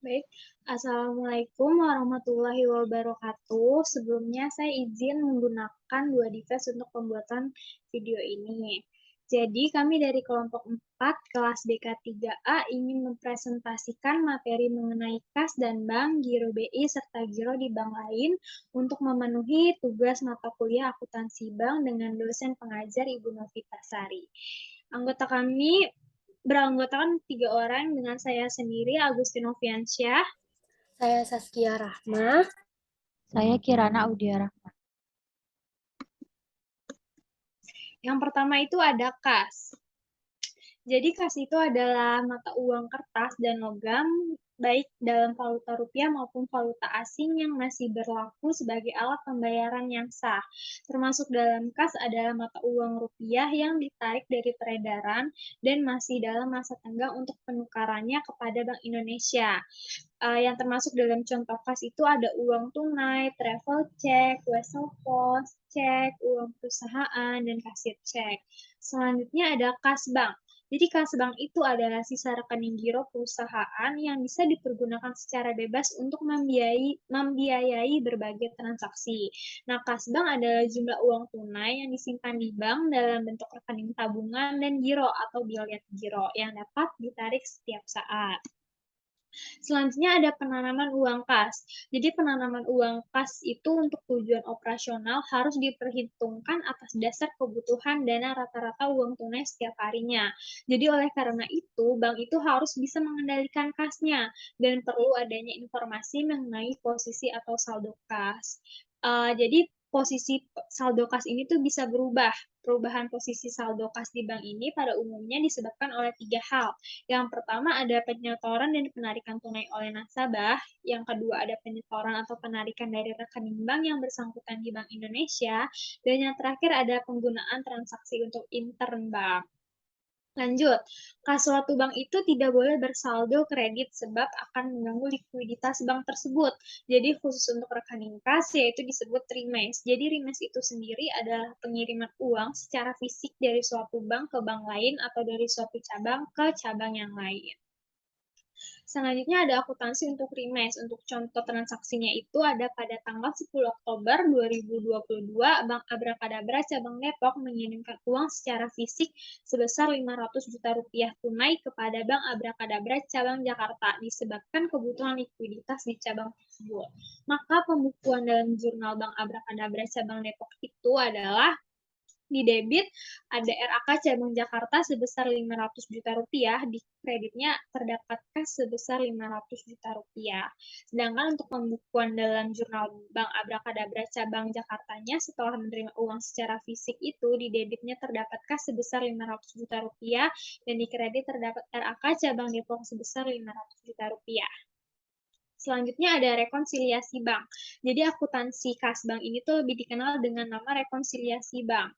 Baik, Assalamualaikum warahmatullahi wabarakatuh. Sebelumnya saya izin menggunakan dua device untuk pembuatan video ini. Jadi kami dari kelompok 4 kelas BK3A ingin mempresentasikan materi mengenai kas dan bank, giro BI, serta giro di bank lain untuk memenuhi tugas mata kuliah akuntansi bank dengan dosen pengajar Ibu Novitasari. Anggota kami beranggotakan 3 orang dengan saya sendiri, Agustin Noviansyah. Saya Saskia Rahma. Saya Kirana Audiara. Yang pertama itu ada kas. Jadi kas itu adalah mata uang kertas dan logam, baik dalam valuta rupiah maupun valuta asing yang masih berlaku sebagai alat pembayaran yang sah. Termasuk dalam kas adalah mata uang rupiah yang ditarik dari peredaran dan masih dalam masa tenggang untuk penukarannya kepada Bank Indonesia. Yang termasuk dalam contoh kas itu ada uang tunai, travel check, wesel pos, cek, uang perusahaan, dan kasir cek. Selanjutnya ada kas bank. Jadi kas bank itu adalah sisa rekening giro perusahaan yang bisa dipergunakan secara bebas untuk membiayai berbagai transaksi. Nah, kas bank adalah jumlah uang tunai yang disimpan di bank dalam bentuk rekening tabungan dan giro atau bilet giro yang dapat ditarik setiap saat. Selanjutnya ada penanaman uang kas. Jadi penanaman uang kas itu untuk tujuan operasional harus diperhitungkan atas dasar kebutuhan dana rata-rata uang tunai setiap harinya. Jadi oleh karena itu, bank itu harus bisa mengendalikan kasnya dan perlu adanya informasi mengenai posisi atau saldo kas. Jadi posisi saldo kas ini tuh bisa berubah. Perubahan posisi saldo kas di bank ini pada umumnya disebabkan oleh 3 hal. Yang pertama ada penyetoran dan penarikan tunai oleh nasabah. Yang kedua ada penyetoran atau penarikan dari rekening bank yang bersangkutan di Bank Indonesia. Dan yang terakhir ada penggunaan transaksi untuk intern bank. Lanjut, kas suatu bank itu tidak boleh bersaldo kredit sebab akan mengganggu likuiditas bank tersebut. Jadi khusus untuk rekening kas yaitu disebut remes. Jadi remes itu sendiri adalah pengiriman uang secara fisik dari suatu bank ke bank lain atau dari suatu cabang ke cabang yang lain. Selanjutnya ada akuntansi untuk remes. Untuk contoh transaksinya itu ada pada tanggal 10 Oktober 2022, Bank Abrakadabra Cabang Depok mengirimkan uang secara fisik sebesar 500 juta rupiah tunai kepada Bank Abrakadabra Cabang Jakarta disebabkan kebutuhan likuiditas di cabang tersebut. Maka pembukuan dalam jurnal Bank Abrakadabra Cabang Depok itu adalah di debit ada RAK cabang Jakarta sebesar 500 juta rupiah, di kreditnya terdapat kas sebesar 500 juta rupiah. Sedangkan untuk pembukuan dalam jurnal Bank Abrakadabra cabang Jakartanya setelah menerima uang secara fisik itu, di debitnya terdapat kas sebesar 500 juta rupiah dan di kredit terdapat RAK cabang Depok sebesar 500 juta rupiah. Selanjutnya ada rekonsiliasi bank. Jadi akuntansi kas bank ini tuh lebih dikenal dengan nama rekonsiliasi bank.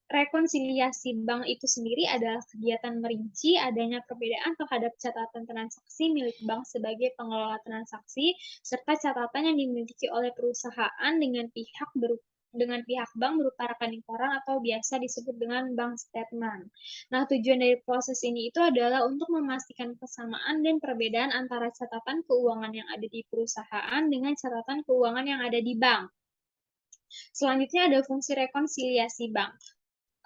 Rekonsiliasi bank itu sendiri adalah kegiatan merinci adanya perbedaan terhadap catatan transaksi milik bank sebagai pengelola transaksi serta catatan yang dimiliki oleh perusahaan dengan pihak bank berupa rekening koran atau biasa disebut dengan bank statement. Nah, tujuan dari proses ini itu adalah untuk memastikan kesamaan dan perbedaan antara catatan keuangan yang ada di perusahaan dengan catatan keuangan yang ada di bank. Selanjutnya ada fungsi rekonsiliasi bank.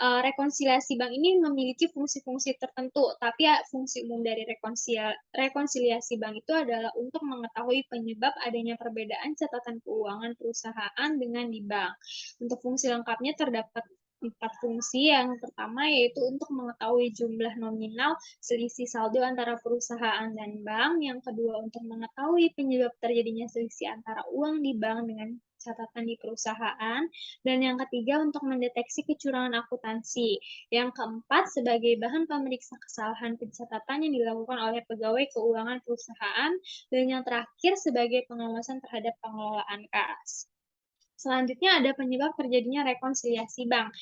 Rekonsiliasi bank ini memiliki fungsi-fungsi tertentu, tapi ya, fungsi umum dari rekonsiliasi bank itu adalah untuk mengetahui penyebab adanya perbedaan catatan keuangan perusahaan dengan di bank. Untuk fungsi lengkapnya terdapat 4 fungsi. Yang pertama yaitu untuk mengetahui jumlah nominal selisih saldo antara perusahaan dan bank. Yang kedua untuk mengetahui penyebab terjadinya selisih antara uang di bank dengan catatan di perusahaan. Dan yang ketiga untuk mendeteksi kecurangan akuntansi. Yang keempat sebagai bahan pemeriksa kesalahan pencatatan yang dilakukan oleh pegawai keuangan perusahaan. Dan yang terakhir sebagai pengawasan terhadap pengelolaan kas. Selanjutnya ada penyebab terjadinya rekonsiliasi bank,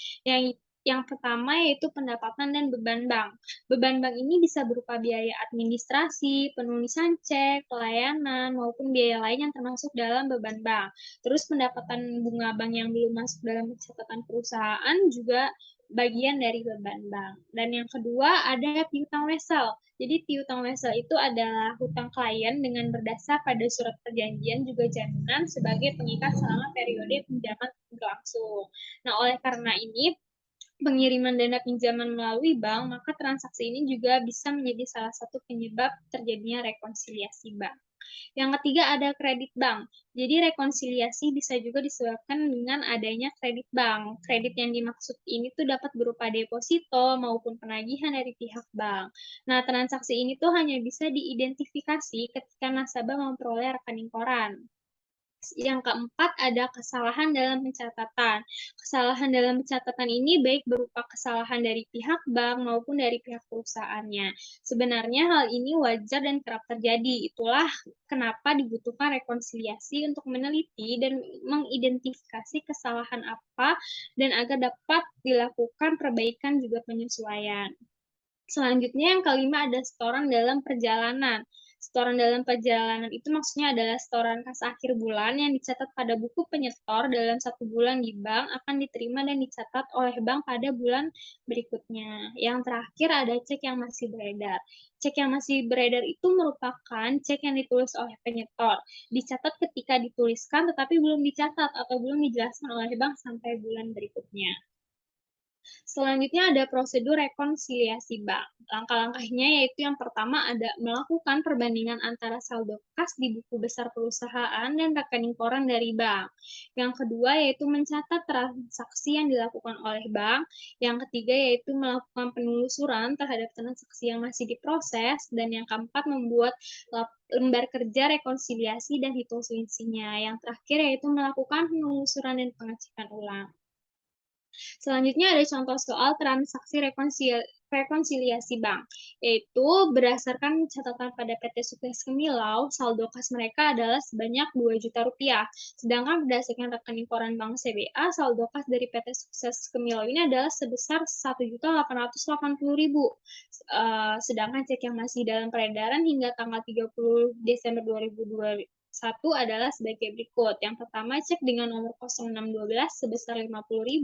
Yang pertama yaitu pendapatan dan beban bank. Beban bank ini bisa berupa biaya administrasi, penulisan cek, pelayanan, maupun biaya lain yang termasuk dalam beban bank. Terus pendapatan bunga bank yang belum masuk dalam pencatatan perusahaan juga bagian dari beban bank. Dan yang kedua ada piutang wesel. Jadi piutang wesel itu adalah hutang klien dengan berdasar pada surat perjanjian juga jaminan sebagai pengikat selama periode pinjaman berlangsung. Nah, oleh karena ini pengiriman dana pinjaman melalui bank, maka transaksi ini juga bisa menjadi salah satu penyebab terjadinya rekonsiliasi bank. Yang ketiga ada kredit bank. Jadi rekonsiliasi bisa juga disebabkan dengan adanya kredit bank. Kredit yang dimaksud ini tuh dapat berupa deposito maupun penagihan dari pihak bank. Nah, transaksi ini tuh hanya bisa diidentifikasi ketika nasabah memperoleh rekening koran. Yang keempat ada kesalahan dalam pencatatan. Kesalahan dalam pencatatan ini baik berupa kesalahan dari pihak bank maupun dari pihak perusahaannya. Sebenarnya hal ini wajar dan kerap terjadi. Itulah kenapa dibutuhkan rekonsiliasi untuk meneliti dan mengidentifikasi kesalahan apa dan agar dapat dilakukan perbaikan juga penyesuaian. Selanjutnya yang kelima ada setoran dalam perjalanan. Setoran dalam perjalanan itu maksudnya adalah setoran kas akhir bulan yang dicatat pada buku penyetor dalam 1 bulan di bank akan diterima dan dicatat oleh bank pada bulan berikutnya. Yang terakhir ada cek yang masih beredar. Cek yang masih beredar itu merupakan cek yang ditulis oleh penyetor. Dicatat ketika dituliskan tetapi belum dicatat atau belum dijelaskan oleh bank sampai bulan berikutnya. Selanjutnya ada prosedur rekonsiliasi bank. Langkah-langkahnya yaitu yang pertama ada melakukan perbandingan antara saldo kas di buku besar perusahaan dan rekening koran dari bank. Yang kedua yaitu mencatat transaksi yang dilakukan oleh bank. Yang ketiga yaitu melakukan penelusuran terhadap transaksi yang masih diproses. Dan yang keempat membuat lembar kerja rekonsiliasi dan hitung selisihnya. Yang terakhir yaitu melakukan penelusuran dan pengecekan ulang. Selanjutnya ada contoh soal transaksi rekonsiliasi bank, yaitu berdasarkan catatan pada PT Sukses Kemilau, saldo kas mereka adalah sebanyak 2 juta rupiah. Sedangkan berdasarkan rekening koran Bank CBA, saldo kas dari PT Sukses Kemilau ini adalah sebesar 1.880.000. Sedangkan cek yang masih dalam peredaran hingga tanggal 30 Desember 2021 adalah sebagai berikut. Yang pertama cek dengan nomor 0612 sebesar 50.000,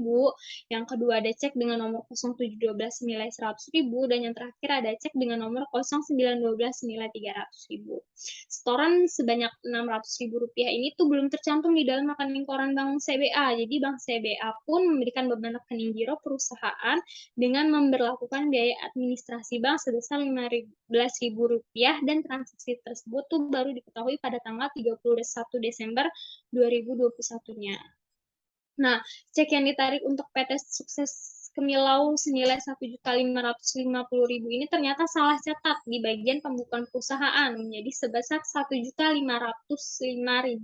yang kedua ada cek dengan nomor 0712 senilai 100.000, dan yang terakhir ada cek dengan nomor 0912 senilai 300.000. Setoran sebanyak 600.000 rupiah ini tuh belum tercantum di dalam rekening koran Bank CBA. Jadi Bank CBA pun memberikan beban rekening giro perusahaan dengan memberlakukan biaya administrasi bank sebesar 15.000 rupiah, dan transaksi tersebut tuh baru diketahui pada tanggal 31 Desember 2021-nya. Nah, cek yang ditarik untuk PT Sukses Kemilau senilai 1.550.000 ini ternyata salah catat di bagian pembukaan perusahaan menjadi sebesar 1.505.000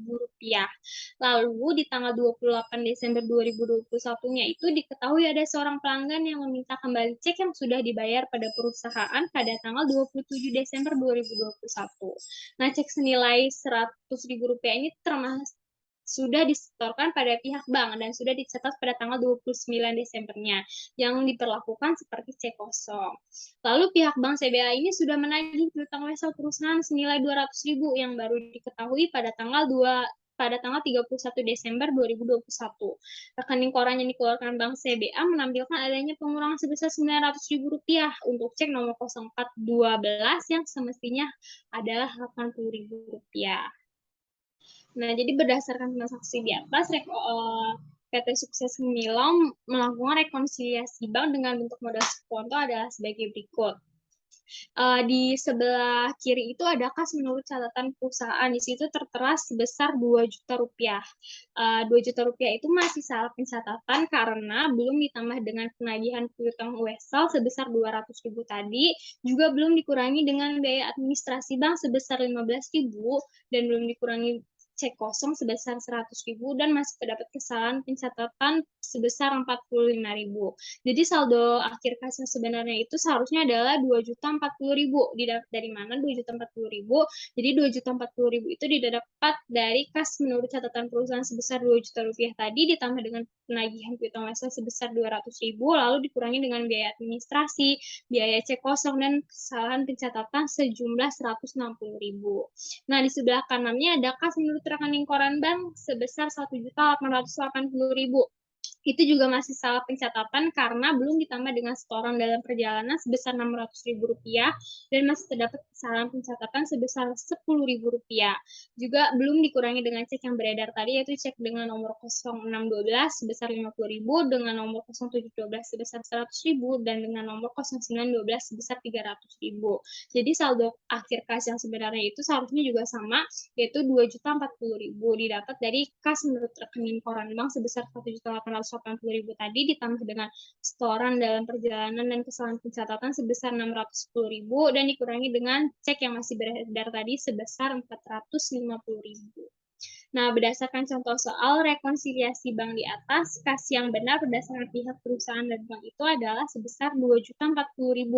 rupiah. Lalu di tanggal 28 Desember 2021-nya itu diketahui ada seorang pelanggan yang meminta kembali cek yang sudah dibayar pada perusahaan pada tanggal 27 Desember 2021. Nah, cek senilai 100.000 rupiah ini termasuk sudah disetorkan pada pihak bank dan sudah dicatat pada tanggal 29 Desembernya yang diperlakukan seperti cek kosong. Lalu pihak Bank CBA ini sudah menagih piutang wesel perusahaan senilai 200.000 yang baru diketahui pada tanggal 31 Desember 2021. Rekening koran yang dikeluarkan Bank CBA menampilkan adanya pengurangan sebesar 900.000 rupiah untuk cek nomor 0412 yang semestinya adalah 80.000 rupiah. Nah, jadi berdasarkan transaksi di atas, PT Sukses Kemilau melakukan rekonsiliasi bank dengan bentuk modal sekonto adalah sebagai berikut. Di sebelah kiri itu ada kas menurut catatan perusahaan. Di situ tertera sebesar 2 juta rupiah. 2 juta rupiah itu masih salah pencatatan karena belum ditambah dengan penagihan piutang wesel sebesar 200.000 tadi, juga belum dikurangi dengan biaya administrasi bank sebesar 15.000, dan belum dikurangi cek kosong sebesar 100.000 dan masih terdapat kesalahan pencatatan sebesar 45.000. Jadi saldo akhir kas yang sebenarnya itu seharusnya adalah 2.040.000. Didapat dari mana 2.040.000? Jadi 2.040.000 itu didapat dari kas menurut catatan perusahaan sebesar 2 juta rupiah tadi ditambah dengan penagihan piutang wesel sebesar 200.000 lalu dikurangi dengan biaya administrasi, biaya cek kosong dan kesalahan pencatatan sejumlah 160.000. Nah, di sebelah kanannya ada kas menurut rekening koran bank sebesar 1.880.000. Itu juga masih salah pencatatan karena belum ditambah dengan setoran dalam perjalanan sebesar Rp600.000 dan masih terdapat kesalahan pencatatan sebesar Rp10.000. Juga belum dikurangi dengan cek yang beredar tadi, yaitu cek dengan nomor 0612 sebesar Rp50.000, dengan nomor 0712 sebesar Rp100.000, dan dengan nomor 0912 sebesar Rp300.000. Jadi saldo akhir kas yang sebenarnya itu seharusnya juga sama, yaitu Rp2.040.000 didapat dari kas menurut rekening koran bank sebesar Rp1.880.000 tadi ditambah dengan setoran dalam perjalanan dan kesalahan pencatatan sebesar Rp610.000 dan dikurangi dengan cek yang masih beredar tadi sebesar Rp450.000. Nah, berdasarkan contoh soal rekonsiliasi bank di atas, kas yang benar berdasarkan pihak perusahaan dan bank itu adalah sebesar Rp2.040.000.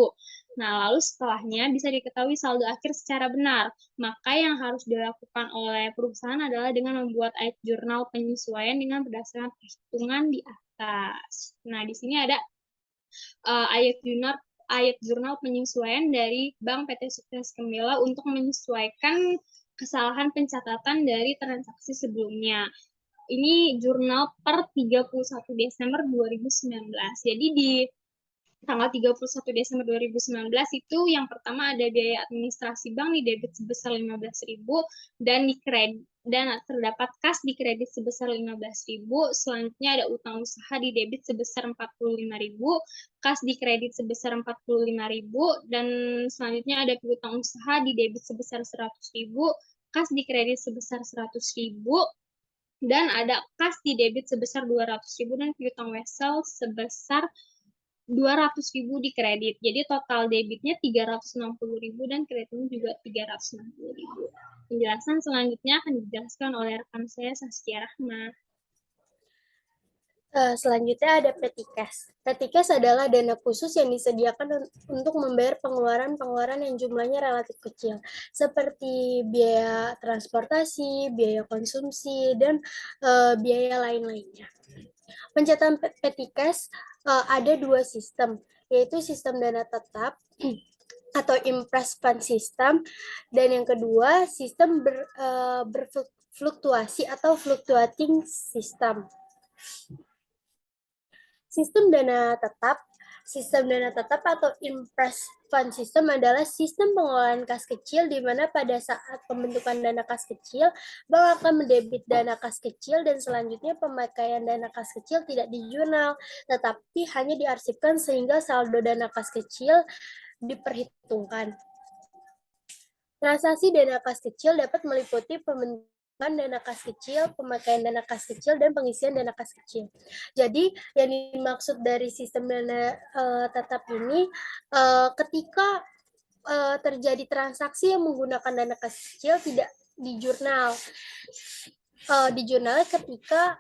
Nah, lalu setelahnya bisa diketahui saldo akhir secara benar. Maka yang harus dilakukan oleh perusahaan adalah dengan membuat ayat jurnal penyesuaian dengan berdasarkan perhitungan di atas. Nah, di sini ada ayat jurnal penyesuaian dari Bank PT Sukses Gembala untuk menyesuaikan kesalahan pencatatan dari transaksi sebelumnya. Ini jurnal per 31 Desember 2019. Jadi di tanggal 31 Desember 2019 itu yang pertama ada biaya administrasi bank di debit sebesar 15.000 dan terdapat kas di kredit sebesar 15.000. Selanjutnya ada utang usaha di debit sebesar 45.000, kas di kredit sebesar 45.000 dan selanjutnya ada piutang usaha di debit sebesar 100.000, kas di kredit sebesar 100.000 dan ada kas di debit sebesar 200.000 dan piutang wesel sebesar 200.000 di kredit. Jadi total debitnya 360.000 dan kreditnya juga 360.000. Penjelasan selanjutnya akan dijelaskan oleh rekan saya Saskia Rahma. Selanjutnya ada petty cash. Petty cash adalah dana khusus yang disediakan untuk membayar pengeluaran-pengeluaran yang jumlahnya relatif kecil, seperti biaya transportasi, biaya konsumsi, dan biaya lain-lainnya. Pencatatan petty cash ada dua sistem, yaitu sistem dana tetap atau impress fund system, dan yang kedua sistem berfluktuasi atau fluctuating system. Sistem dana tetap atau impress fund system adalah sistem pengelolaan kas kecil di mana pada saat pembentukan dana kas kecil, bank akan mendebit dana kas kecil dan selanjutnya pemakaian dana kas kecil tidak dijurnal, tetapi hanya diarsipkan sehingga saldo dana kas kecil diperhitungkan. Transaksi dana kas kecil dapat meliputi pembentukan dana kas kecil, pemakaian dana kas kecil, dan pengisian dana kas kecil. Jadi, yang dimaksud dari sistem dana tetap ini, ketika terjadi transaksi yang menggunakan dana kas kecil tidak dijurnal. Dijurnal ketika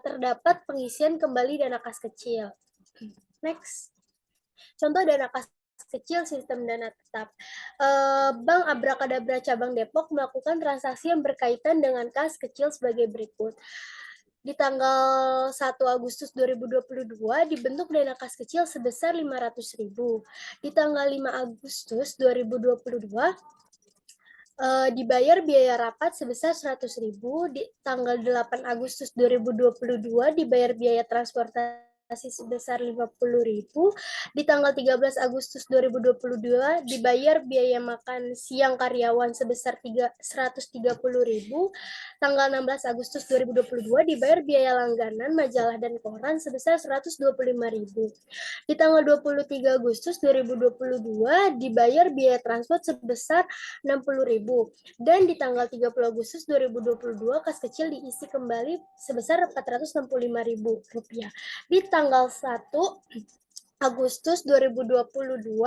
terdapat pengisian kembali dana kas kecil. Next. Contoh dana kas kecil sistem dana tetap. Bank Abrakadabra Cabang Depok melakukan transaksi yang berkaitan dengan kas kecil sebagai berikut. Di tanggal 1 Agustus 2022 dibentuk dana kas kecil sebesar 500.000. Di tanggal 5 Agustus 2022 dibayar biaya rapat sebesar 100.000. Di tanggal 8 Agustus 2022 dibayar biaya transportasi sebesar 50.000. Di tanggal 13 Agustus 2022 dibayar biaya makan siang karyawan sebesar 130.000. Tanggal 16 Agustus 2022 dibayar biaya langganan majalah dan koran sebesar 125.000. Di tanggal 23 Agustus 2022 dibayar biaya transport sebesar 60.000. Dan di tanggal 30 Agustus 2022 kas kecil diisi kembali sebesar Rp465.000. Di tanggal 1 Agustus 2022,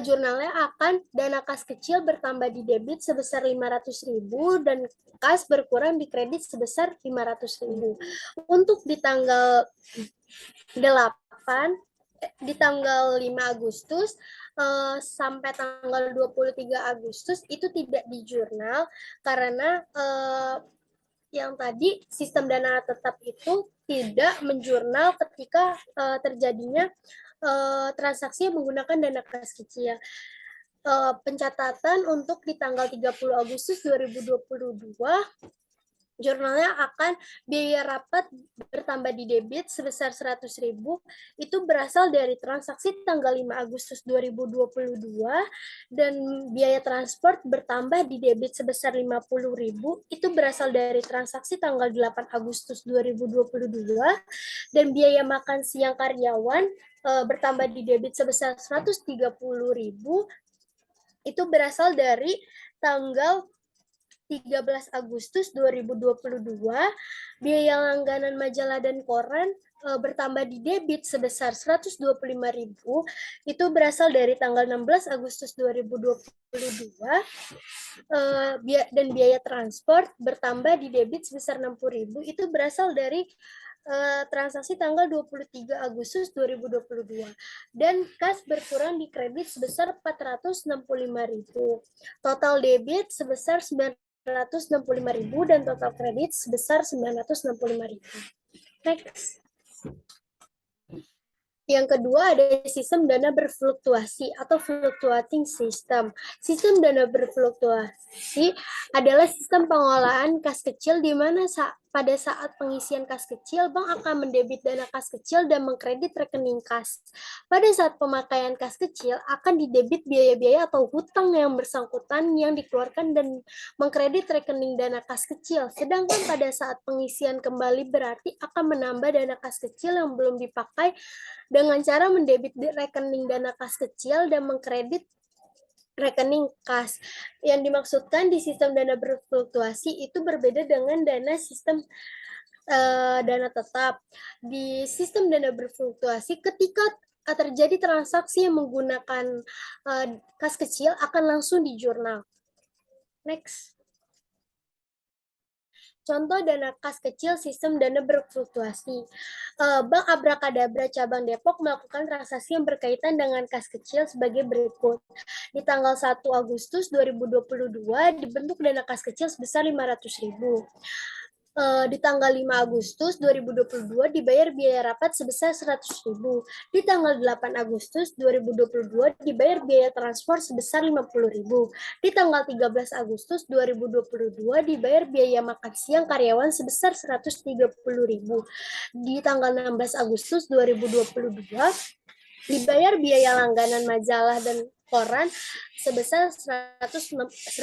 jurnalnya akan dana kas kecil bertambah di debit sebesar 500.000 dan kas berkurang di kredit sebesar 500.000. Untuk di tanggal 8, di tanggal 5 Agustus sampai tanggal 23 Agustus itu tidak di jurnal karena yang tadi sistem dana tetap itu tidak menjurnal ketika terjadinya transaksi yang menggunakan dana kas kecil. Pencatatan untuk di tanggal 30 Agustus 2022, jurnalnya akan biaya rapat bertambah di debit sebesar 100.000 itu berasal dari transaksi tanggal 5 Agustus 2022 dan biaya transport bertambah di debit sebesar 50.000 itu berasal dari transaksi tanggal 8 Agustus 2022 dan biaya makan siang karyawan bertambah di debit sebesar 130.000 itu berasal dari tanggal 13 Agustus 2022, biaya langganan majalah dan koran bertambah di debit sebesar 125.000 itu berasal dari tanggal 16 Agustus 2022 dan biaya transport bertambah di debit sebesar 60.000 itu berasal dari transaksi tanggal 23 Agustus 2022 dan kas berkurang di kredit sebesar 465.000. Total debit sebesar 965.000 dan total kredit sebesar 965.000. Next. Yang kedua ada sistem dana berfluktuasi atau fluctuating system. Sistem dana berfluktuasi adalah sistem pengolahan kas kecil di mana pada saat pengisian kas kecil, bank akan mendebit dana kas kecil dan mengkredit rekening kas. Pada saat pemakaian kas kecil, akan didebit biaya-biaya atau hutang yang bersangkutan yang dikeluarkan dan mengkredit rekening dana kas kecil. Sedangkan pada saat pengisian kembali berarti akan menambah dana kas kecil yang belum dipakai dengan cara mendebit rekening dana kas kecil dan mengkredit rekening kas. Yang dimaksudkan di sistem dana berfluktuasi itu berbeda dengan dana sistem dana tetap. Di sistem dana berfluktuasi ketika terjadi transaksi yang menggunakan kas kecil akan langsung di jurnal. Next. Contoh dana kas kecil sistem dana berfluktuasi. Bank Abrakadabra cabang Depok melakukan transaksi yang berkaitan dengan kas kecil sebagai berikut. Di tanggal 1 Agustus 2022 dibentuk dana kas kecil sebesar 500.000. Di tanggal 5 Agustus 2022 dibayar biaya rapat sebesar 100.000. Di tanggal 8 Agustus 2022 dibayar biaya transport sebesar 50.000. Di tanggal 13 Agustus 2022 dibayar biaya makan siang karyawan sebesar 130.000. Di tanggal 16 Agustus 2022 dibayar biaya langganan majalah dan koran sebesar 125.000.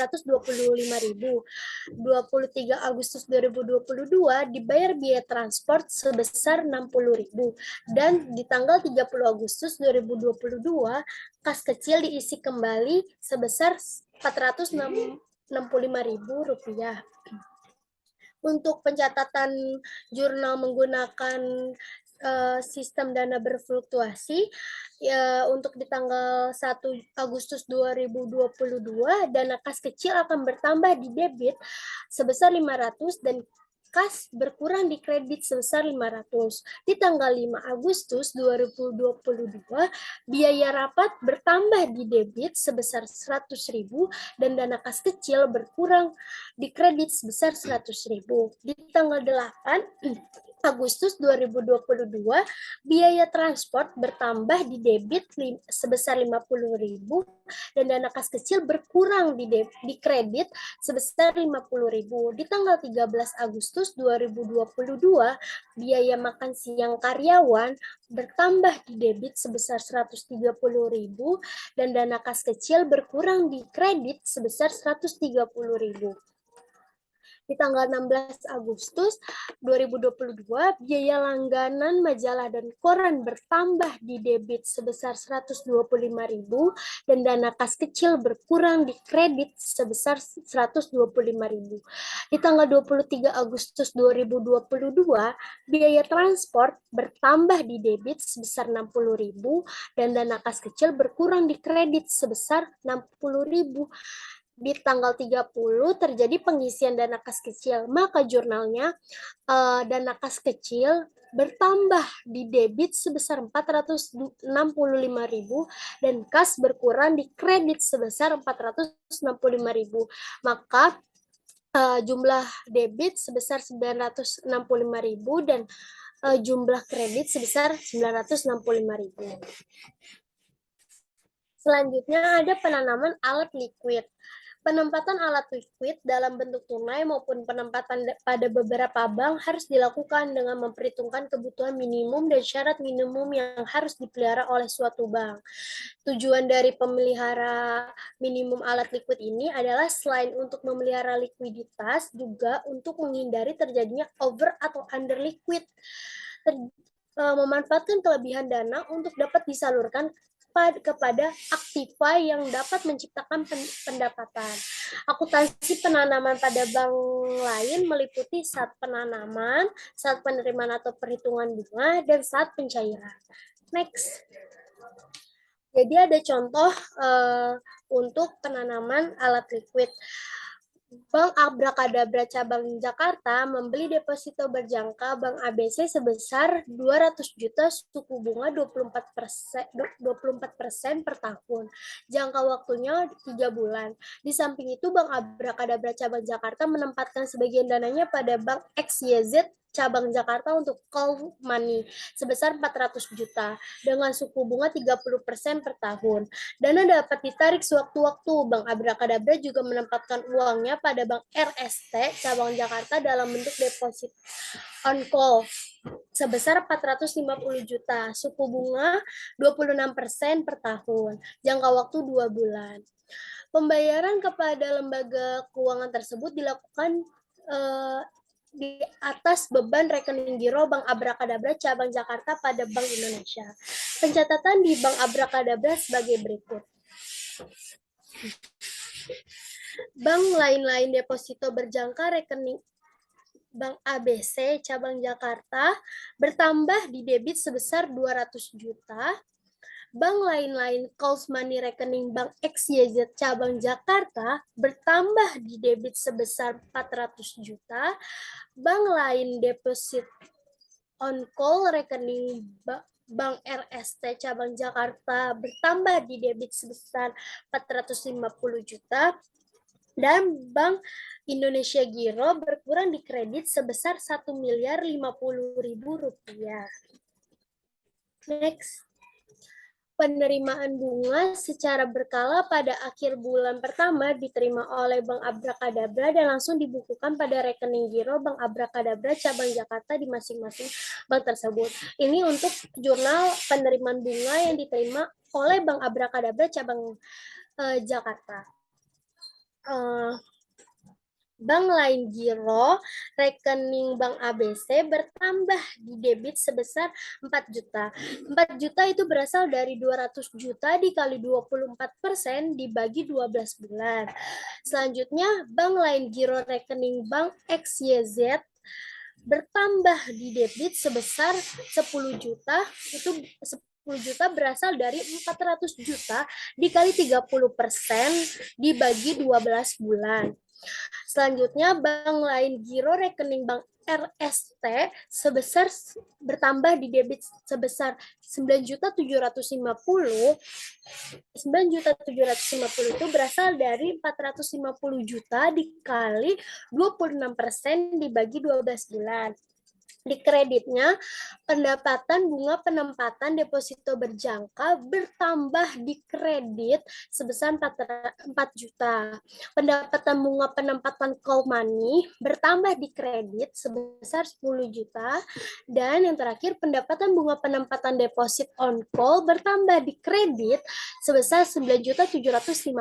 23 Agustus 2022 dibayar biaya transport sebesar 60.000 dan di tanggal 30 Agustus 2022 kas kecil diisi kembali sebesar 465.000 rupiah. Untuk pencatatan jurnal menggunakan sistem dana berfluktuasi untuk di tanggal 1 Agustus 2022 dana kas kecil akan bertambah di debit sebesar 500 dan kas berkurang di kredit sebesar 500. Di tanggal 5 Agustus 2022 biaya rapat bertambah di debit sebesar 100.000 dan dana kas kecil berkurang di kredit sebesar 100.000. Di tanggal 8 Agustus 2022, biaya transport bertambah di debit sebesar 50.000 dan dana kas kecil berkurang di kredit sebesar 50.000. Di tanggal 13 Agustus 2022, biaya makan siang karyawan bertambah di debit sebesar 130.000 dan dana kas kecil berkurang di kredit sebesar 130.000. Di tanggal 16 Agustus 2022, biaya langganan majalah dan koran bertambah di debit sebesar 125.000 dan dana kas kecil berkurang di kredit sebesar 125.000. Di tanggal 23 Agustus 2022, biaya transport bertambah di debit sebesar 60.000 dan dana kas kecil berkurang di kredit sebesar 60.000. Di tanggal 30 terjadi pengisian dana kas kecil, maka jurnalnya dana kas kecil bertambah di debit sebesar 465.000 dan kas berkurang di kredit sebesar 465.000. Maka jumlah debit sebesar 965.000 dan jumlah kredit sebesar 965.000. Selanjutnya ada penanaman alat liquid. Penempatan alat liquid dalam bentuk tunai maupun penempatan pada beberapa bank harus dilakukan dengan memperhitungkan kebutuhan minimum dan syarat minimum yang harus dipelihara oleh suatu bank. Tujuan dari pemelihara minimum alat liquid ini adalah selain untuk memelihara likuiditas, juga untuk menghindari terjadinya over atau under liquid. Memanfaatkan kelebihan dana untuk dapat disalurkan kepada aktiva yang dapat menciptakan pendapatan. Akuntansi penanaman pada bank lain meliputi saat penanaman, saat penerimaan atau perhitungan bunga, dan saat pencairan. Next. Jadi ada contoh untuk penanaman alat liquid. Bank Abrakadabra Cabang Jakarta membeli deposito berjangka Bank ABC sebesar 200 juta suku bunga 24% per tahun. Jangka waktunya 3 bulan. Di samping itu, Bank Abrakadabra Cabang Jakarta menempatkan sebagian dananya pada Bank XYZ Cabang Jakarta untuk call money sebesar 400 juta dengan suku bunga 30% per tahun. Dana dapat ditarik sewaktu-waktu. Bank Abrakadabra juga menempatkan uangnya pada Bank RST Cabang Jakarta dalam bentuk deposit on call sebesar 450 juta, suku bunga 26% per tahun, jangka waktu 2 bulan. Pembayaran kepada lembaga keuangan tersebut dilakukan di atas beban rekening giro Bank Abrakadabra Cabang Jakarta pada Bank Indonesia. Pencatatan di Bank Abrakadabra sebagai berikut. Bank lain-lain deposito berjangka rekening Bank ABC Cabang Jakarta bertambah di debit sebesar 200 juta. Bank lain-lain calls money rekening Bank XYZ Cabang Jakarta bertambah di debit sebesar 400 juta. Bank lain deposit on call rekening Bank RST Cabang Jakarta bertambah di debit sebesar 450 juta. Dan Bank Indonesia Giro berkurang di kredit sebesar 1.050.000 rupiah. Next. Penerimaan bunga secara berkala pada akhir bulan pertama diterima oleh Bank Abrakadabra dan langsung dibukukan pada rekening giro Bank Abrakadabra Cabang Jakarta di masing-masing bank tersebut. Ini untuk jurnal penerimaan bunga yang diterima oleh Bank Abrakadabra Cabang Jakarta. Bank lain giro rekening Bank ABC bertambah di debit sebesar 4 juta. 4 juta itu berasal dari 200 juta dikali 24% dibagi 12 bulan. Selanjutnya, bank lain giro rekening Bank XYZ bertambah di debit sebesar 10 juta, itu 10 juta berasal dari 400 juta dikali 30% dibagi 12 bulan. Selanjutnya, bank lain giro rekening Bank RST sebesar bertambah di debit sebesar 9.750. 9.750 itu berasal dari 450 juta dikali 26% dibagi 12 bulan. Di kreditnya, pendapatan bunga penempatan deposito berjangka bertambah di kredit sebesar 4 juta. Pendapatan bunga penempatan call money bertambah di kredit sebesar 10 juta. Dan yang terakhir, pendapatan bunga penempatan deposit on call bertambah di kredit sebesar 9.750.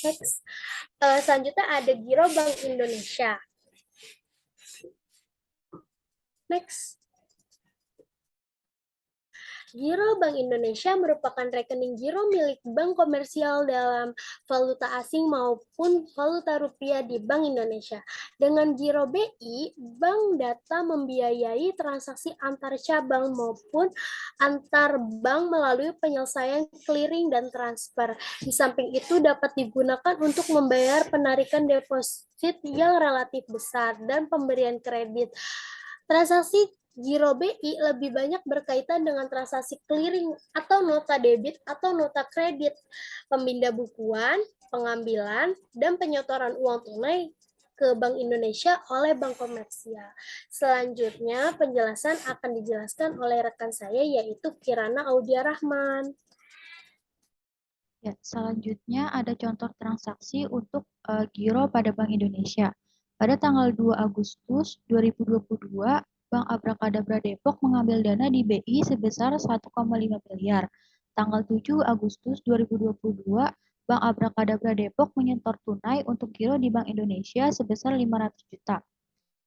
Next. Selanjutnya ada Giro Bank Indonesia. Next. Giro Bank Indonesia merupakan rekening giro milik bank komersial dalam valuta asing maupun valuta rupiah di Bank Indonesia. Dengan Giro BI, bank data membiayai transaksi antar cabang maupun antar bank melalui penyelesaian clearing dan transfer. Di samping itu dapat digunakan untuk membayar penarikan deposit yang relatif besar dan pemberian kredit. Transaksi Giro BI lebih banyak berkaitan dengan transaksi clearing atau nota debit atau nota kredit, pemindah bukuan, pengambilan, dan penyetoran uang tunai ke Bank Indonesia oleh bank komersial. Selanjutnya, penjelasan akan dijelaskan oleh rekan saya, yaitu Kirana Audia Rahman. Ya, selanjutnya ada contoh transaksi untuk giro pada Bank Indonesia. Pada tanggal 2 Agustus 2022, Bank Abrakadabra Depok mengambil dana di BI sebesar 1,5 miliar. Tanggal 7 Agustus 2022, Bank Abrakadabra Depok menyetor tunai untuk giro di Bank Indonesia sebesar 500 juta.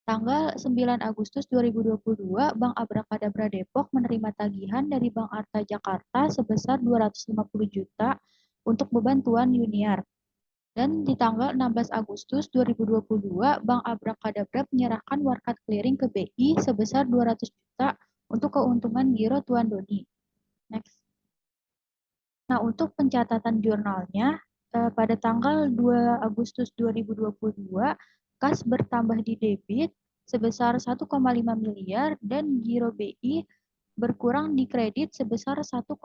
Tanggal 9 Agustus 2022, Bank Abrakadabra Depok menerima tagihan dari Bank Arta Jakarta sebesar 250 juta untuk beban Tuan Yuniar. Dan di tanggal 16 Agustus 2022, Bank Abrakadabra menyerahkan warkat clearing ke BI sebesar 200 juta untuk keuntungan giro Tuan Doni. Next. Nah, untuk pencatatan jurnalnya, pada tanggal 2 Agustus 2022, kas bertambah di debit sebesar 1,5 miliar dan giro BI berkurang di kredit sebesar 1,5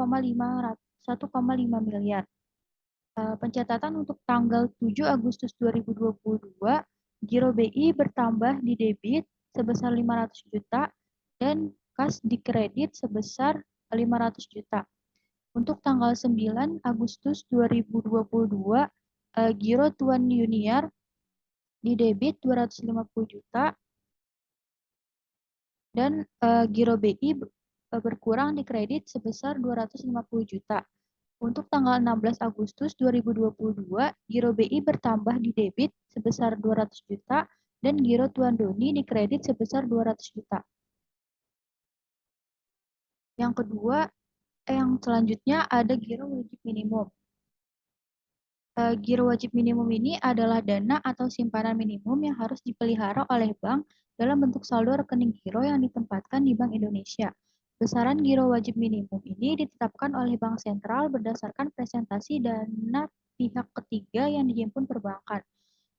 miliar. Pencatatan untuk tanggal 7 Agustus 2022, giro BI bertambah di debit sebesar 500 juta dan kas di kredit sebesar 500 juta. Untuk tanggal 9 Agustus 2022, giro Tuan Yuniar di debit 250 juta dan giro BI berkurang di kredit sebesar 250 juta. Untuk tanggal 16 Agustus 2022, giro BI bertambah di debit sebesar 200 juta dan giro Tuan Doni di kredit sebesar 200 juta. Yang kedua, yang selanjutnya ada giro wajib minimum. Giro wajib minimum ini adalah dana atau simpanan minimum yang harus dipelihara oleh bank dalam bentuk saldo rekening giro yang ditempatkan di Bank Indonesia. Besaran giro wajib minimum ini ditetapkan oleh Bank Sentral berdasarkan presentasi dana pihak ketiga yang dihimpun perbankan.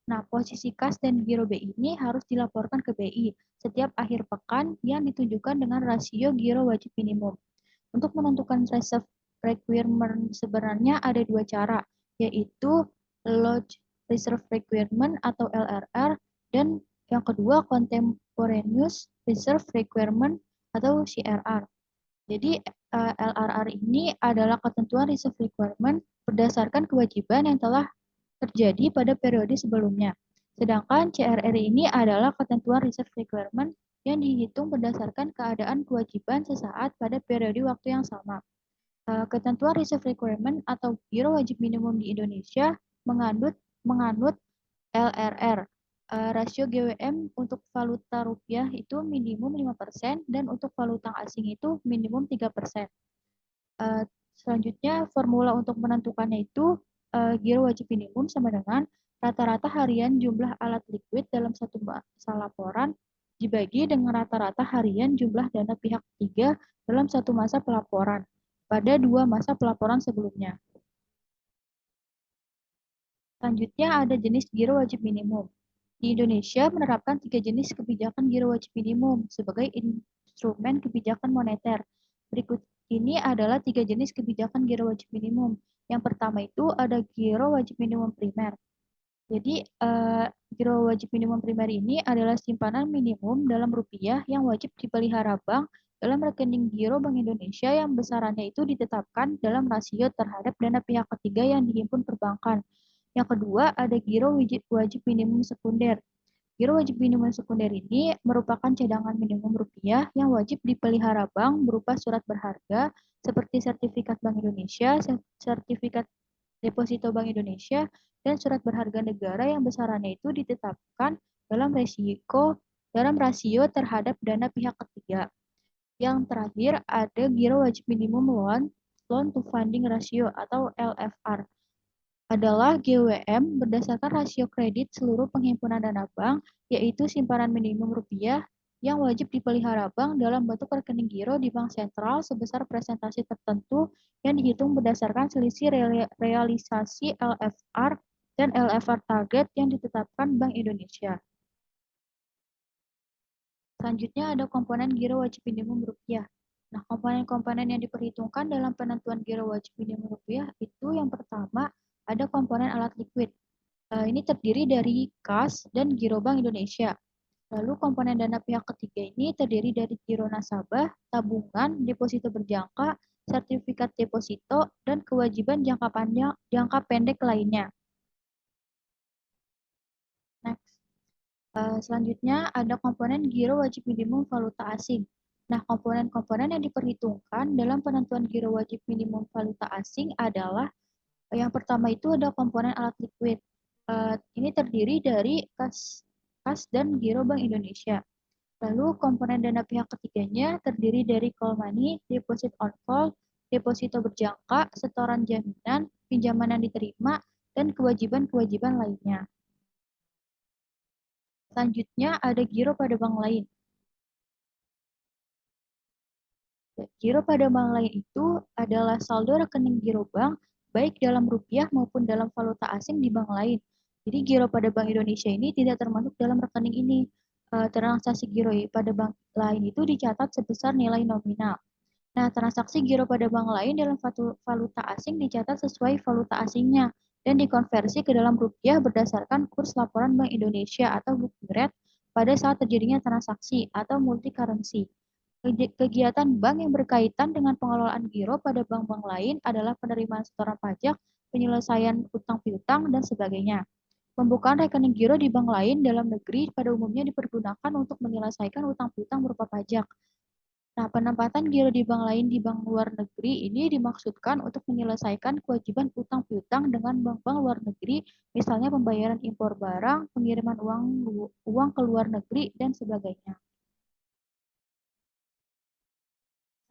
Nah, posisi kas dan giro BI ini harus dilaporkan ke BI setiap akhir pekan yang ditunjukkan dengan rasio giro wajib minimum. Untuk menentukan reserve requirement sebenarnya ada dua cara, yaitu Lodge Reserve Requirement atau LRR dan yang kedua Contemporaneous Reserve Requirement atau CRR. Jadi LRR ini adalah ketentuan reserve requirement berdasarkan kewajiban yang telah terjadi pada periode sebelumnya. Sedangkan CRR ini adalah ketentuan reserve requirement yang dihitung berdasarkan keadaan kewajiban sesaat pada periode waktu yang sama. Ketentuan reserve requirement atau giro wajib minimum di Indonesia menganut LRR. Rasio GWM untuk valuta rupiah itu minimum 5% dan untuk valuta asing itu minimum 3%. Selanjutnya, formula untuk menentukannya itu giro wajib minimum sama dengan rata-rata harian jumlah alat likuid dalam satu masa laporan dibagi dengan rata-rata harian jumlah dana pihak ketiga dalam satu masa pelaporan pada dua masa pelaporan sebelumnya. Selanjutnya ada jenis giro wajib minimum. Di Indonesia menerapkan 3 jenis kebijakan giro wajib minimum sebagai instrumen kebijakan moneter. Berikut ini adalah 3 jenis kebijakan giro wajib minimum. Yang pertama itu ada giro wajib minimum primer. Jadi giro wajib minimum primer ini adalah simpanan minimum dalam rupiah yang wajib dipelihara bank dalam rekening giro Bank Indonesia yang besarannya itu ditetapkan dalam rasio terhadap dana pihak ketiga yang dihimpun perbankan. Yang kedua, ada giro wajib minimum sekunder. Giro wajib minimum sekunder ini merupakan cadangan minimum rupiah yang wajib dipelihara bank berupa surat berharga seperti sertifikat Bank Indonesia, sertifikat deposito Bank Indonesia, dan surat berharga negara yang besarannya itu ditetapkan dalam rasio terhadap dana pihak ketiga. Yang terakhir ada giro wajib minimum loan to funding ratio atau LFR. Adalah GWM berdasarkan rasio kredit seluruh penghimpunan dana bank, yaitu simpanan minimum rupiah yang wajib dipelihara bank dalam bentuk rekening giro di bank sentral sebesar presentasi tertentu yang dihitung berdasarkan selisih realisasi LFR dan LFR target yang ditetapkan Bank Indonesia. Selanjutnya ada komponen giro wajib minimum rupiah. Nah, komponen-komponen yang diperhitungkan dalam penentuan giro wajib minimum rupiah itu yang pertama ada komponen alat likuid. Ini terdiri dari kas dan giro Bank Indonesia. Lalu komponen dana pihak ketiga ini terdiri dari giro nasabah, tabungan, deposito berjangka, sertifikat deposito, dan kewajiban jangka pendek lainnya. Next. Selanjutnya ada komponen giro wajib minimum valuta asing. Nah, komponen-komponen yang diperhitungkan dalam penentuan giro wajib minimum valuta asing adalah yang pertama itu ada komponen alat likuid. Ini terdiri dari kas dan giro Bank Indonesia. Lalu komponen dana pihak ketiganya terdiri dari call money, deposit on call, deposito berjangka, setoran jaminan, pinjaman yang diterima, dan kewajiban-kewajiban lainnya. Selanjutnya ada giro pada bank lain. Giro pada bank lain itu adalah saldo rekening giro bank baik dalam rupiah maupun dalam valuta asing di bank lain. Jadi giro pada Bank Indonesia ini tidak termasuk dalam rekening ini. Transaksi giro pada bank lain itu dicatat sebesar nilai nominal. Nah, transaksi giro pada bank lain dalam valuta asing dicatat sesuai valuta asingnya dan dikonversi ke dalam rupiah berdasarkan kurs laporan Bank Indonesia atau booking rate pada saat terjadinya transaksi atau multi currency. Kegiatan bank yang berkaitan dengan pengelolaan giro pada bank-bank lain adalah penerimaan setoran pajak, penyelesaian utang piutang, dan sebagainya. Pembukaan rekening giro di bank lain dalam negeri pada umumnya dipergunakan untuk menyelesaikan utang piutang berupa pajak. Nah, penempatan giro di bank lain di bank luar negeri ini dimaksudkan untuk menyelesaikan kewajiban utang piutang dengan bank-bank luar negeri, misalnya pembayaran impor barang, pengiriman uang ke luar negeri, dan sebagainya.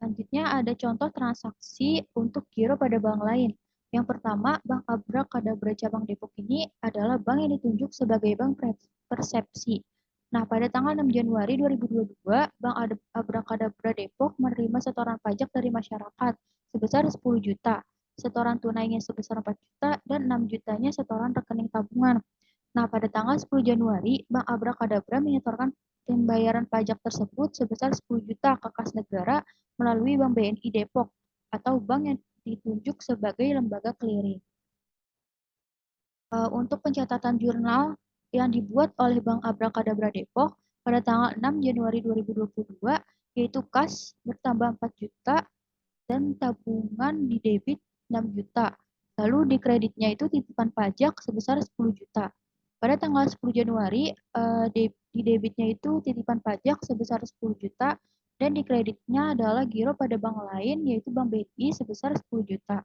Selanjutnya ada contoh transaksi untuk giro pada bank lain. Yang pertama, Bank Abra-Kadabra Cabang Depok ini adalah bank yang ditunjuk sebagai bank persepsi. Nah, pada tanggal 6 Januari 2022, Bank Abra-Kadabra Depok menerima setoran pajak dari masyarakat sebesar 10 juta, setoran tunainya sebesar 4 juta, dan 6 jutanya setoran rekening tabungan. Nah, pada tanggal 10 Januari, Bank Abra-Kadabra menyetorkan pembayaran pajak tersebut sebesar 10 juta ke kas negara melalui Bank BNI Depok atau bank yang ditunjuk sebagai lembaga clearing. Untuk pencatatan jurnal yang dibuat oleh Bank Abra-Kadabra Depok pada tanggal 6 Januari 2022, yaitu kas bertambah 4 juta dan tabungan di debit 6 juta. Lalu di kreditnya itu titipan pajak sebesar 10 juta. Pada tanggal 10 Januari, di debitnya itu titipan pajak sebesar 10 juta dan di kreditnya adalah giro pada bank lain yaitu Bank BNI sebesar 10 juta.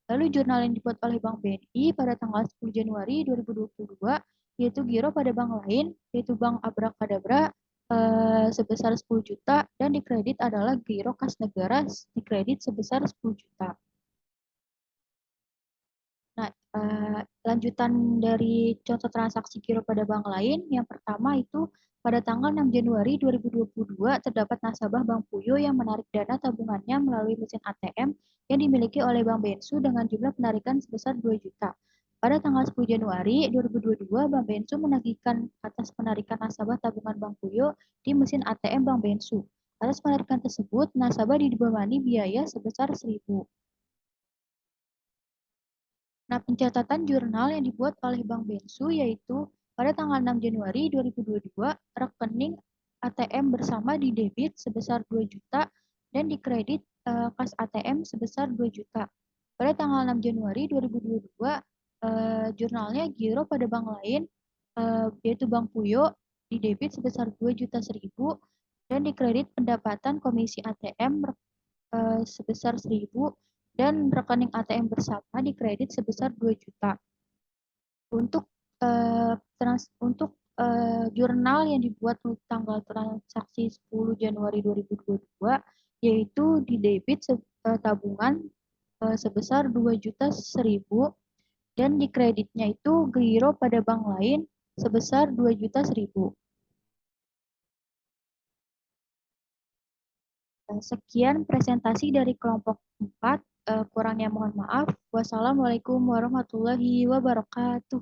Lalu jurnal yang dibuat oleh Bank BNI pada tanggal 10 Januari 2022 yaitu giro pada bank lain yaitu Bank Abra-Kadabra sebesar 10 juta dan di kredit adalah giro kas negara di kredit sebesar 10 juta. Nah, lanjutan dari contoh transaksi giro pada bank lain, yang pertama itu pada tanggal 6 Januari 2022 terdapat nasabah Bank Puyo yang menarik dana tabungannya melalui mesin ATM yang dimiliki oleh Bank Bensu dengan jumlah penarikan sebesar 2 juta. Pada tanggal 10 Januari 2022, Bank Bensu menagihkan atas penarikan nasabah tabungan Bank Puyo di mesin ATM Bank Bensu. Atas penarikan tersebut, nasabah dibebani biaya sebesar 1.000. Nah, pencatatan jurnal yang dibuat oleh Bank Bensu yaitu pada tanggal 6 Januari 2022, rekening ATM bersama di debit sebesar 2 juta dan di kredit kas ATM sebesar 2 juta. Pada tanggal 6 Januari 2022, jurnalnya giro pada bank lain yaitu Bank Puyo di debit sebesar 2 juta 1.000 dan di kredit pendapatan komisi ATM sebesar 1.000 dan rekening ATM bersama di kredit sebesar 2 juta. Untuk jurnal yang dibuat untuk tanggal transaksi 10 Januari 2022 yaitu di debit tabungan sebesar 2.100.000 dan di kreditnya itu giro pada bank lain sebesar 2.100.000. Sekian presentasi dari kelompok 4. Kurangnya mohon maaf. Wassalamualaikum warahmatullahi wabarakatuh.